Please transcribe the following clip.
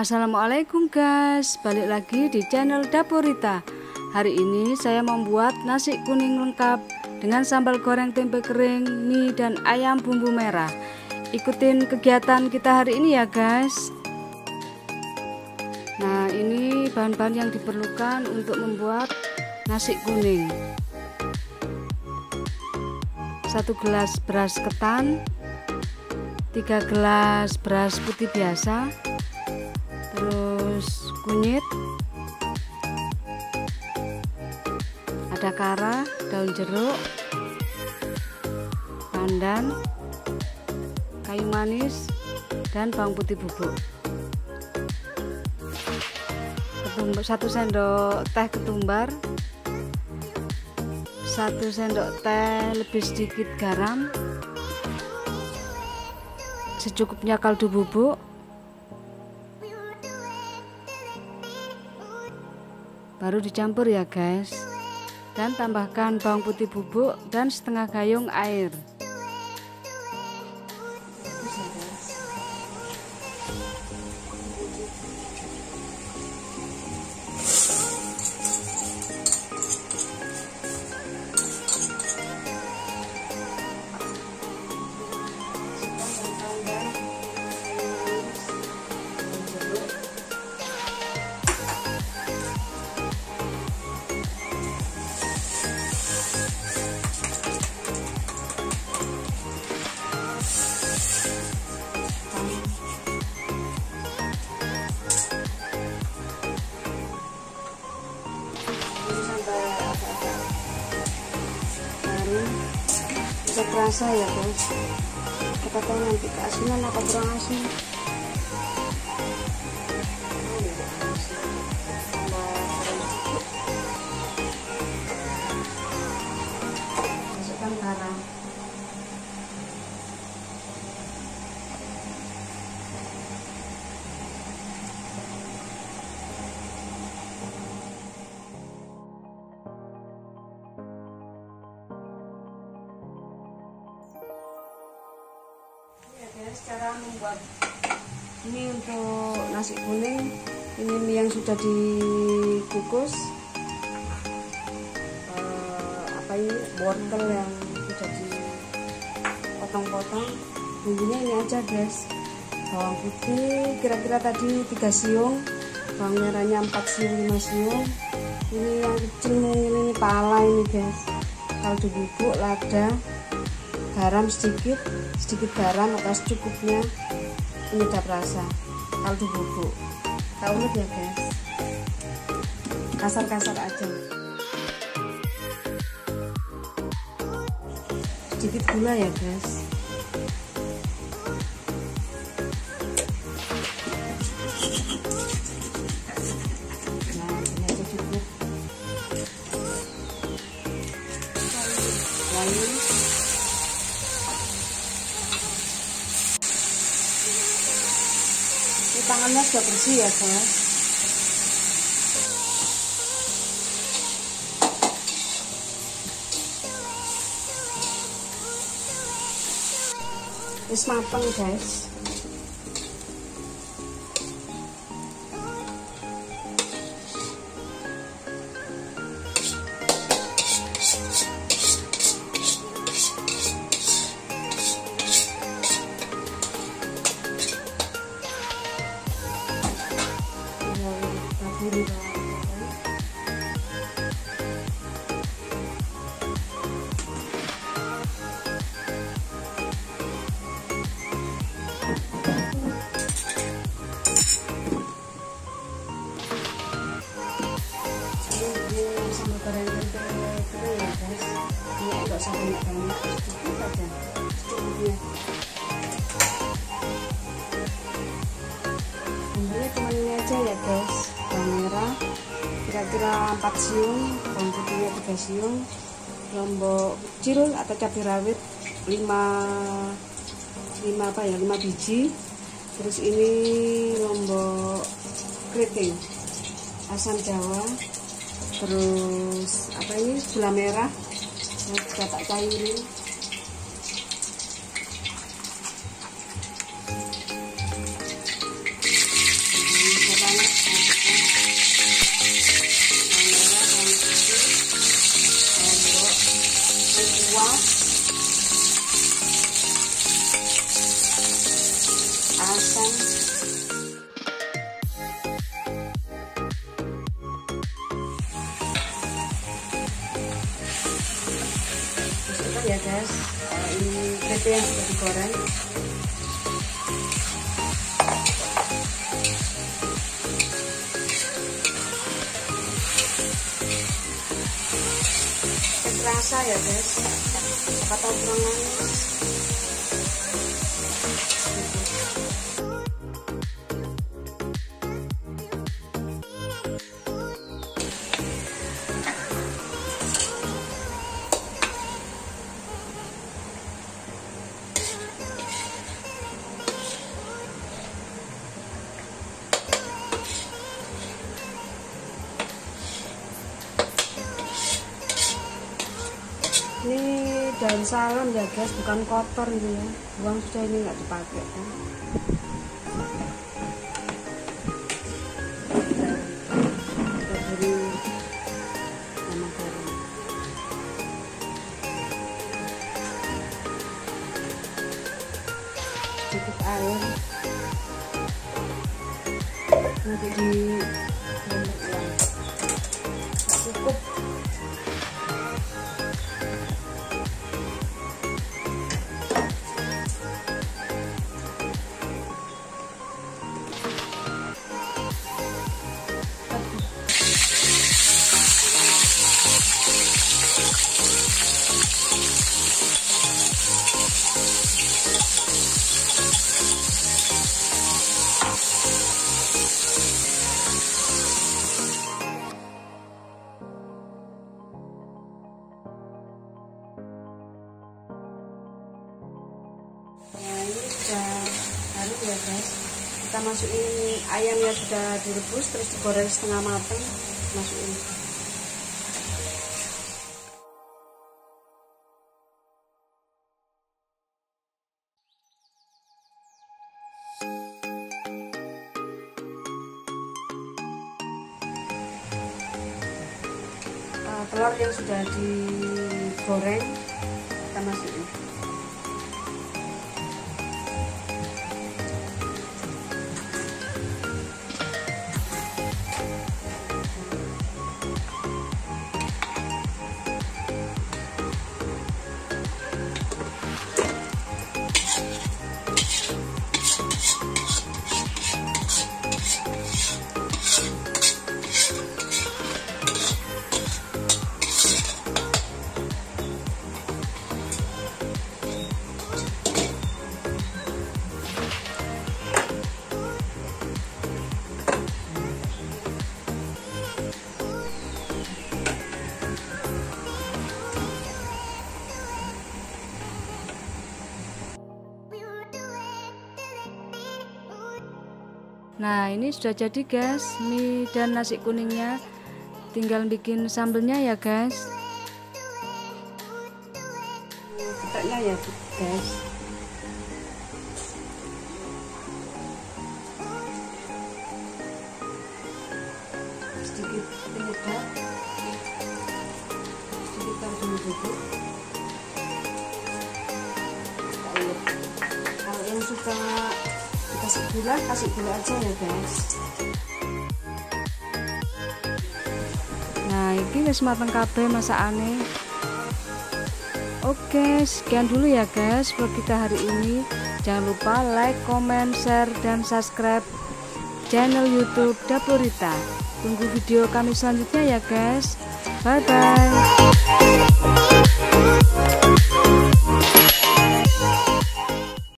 Assalamualaikum guys, balik lagi di channel Dapur Rita. Hari ini saya membuat nasi kuning lengkap dengan sambal goreng tempe kering, mie dan ayam bumbu merah. Ikutin kegiatan kita hari ini ya guys. Nah, ini bahan-bahan yang diperlukan untuk membuat nasi kuning. 1 gelas beras ketan, 3 gelas beras putih biasa, terus kunyit, ada kara, daun jeruk, pandan, kayu manis, dan bawang putih bubuk. 1 sendok teh ketumbar, 1 sendok teh lebih sedikit garam, secukupnya kaldu bubuk, baru dicampur ya guys, dan tambahkan bawang putih bubuk dan setengah gayung air. Bisa terasa ya guys, kita tahu nanti keasinan atau kurang asin. Masukkan garam, cara membuat mie untuk nasi kuning. Ini mie yang sudah dikukus, wortel yang sudah dipotong-potong. Bumbunya ini aja guys, bawang putih kira-kira tadi 3 siung, bawang merahnya 4 siung 5 siung, ini yang kecil mungkin ini pala ini guys, kaldu bubuk, lada, garam sedikit garam atau secukupnya, penyedap rasa, kaldu bubuk. Kita ulek ya guys, kasar-kasar aja. Sedikit gula ya guys. Nah, ini aja cukup. Lalu tangannya sudah bersih ya guys. Wis mateng guys. Sambal goreng tempe kering ya guys, ini enggak usah banyak-banyak, sedikit aja secukupnya. Bumbunya cuma ini aja ya guys, bawang merah kira-kira 4 siung, bawang putihnya 3 siung, lombok kecil atau cabai rawit 5 biji, terus ini lombok keriting, asam jawa, terus ini gula merah yang sudah tak cairin, ya guys. Ini tempe yang sudah digoreng. Rasa ya guys, siapa tahu kurang manis. Ini daun salam ya guys, bukan kotor ini ya, buang sudah, ini nggak dipakai kan. Kita beri nama garam, sedikit air, nanti di rendam ulang. Cukup. Lalu ya guys, kita masukin ayam yang sudah direbus terus digoreng setengah matang, masukin. Telur yang sudah digoreng kita masukin. Nah, ini sudah jadi guys, mie dan nasi kuningnya. Tinggal bikin sambelnya ya guys. Ketaknya ya guys. Sedikit penyedap, sedikit kaldu bubuk. Kalau yang suka kasih gula aja ya guys. Nah, ini wis mateng kabeh masakane. Oke, sekian dulu ya guys vlog kita hari ini. Jangan lupa like, comment, share, dan subscribe channel YouTube Dapur Rita. Tunggu video kami selanjutnya ya guys. Bye bye.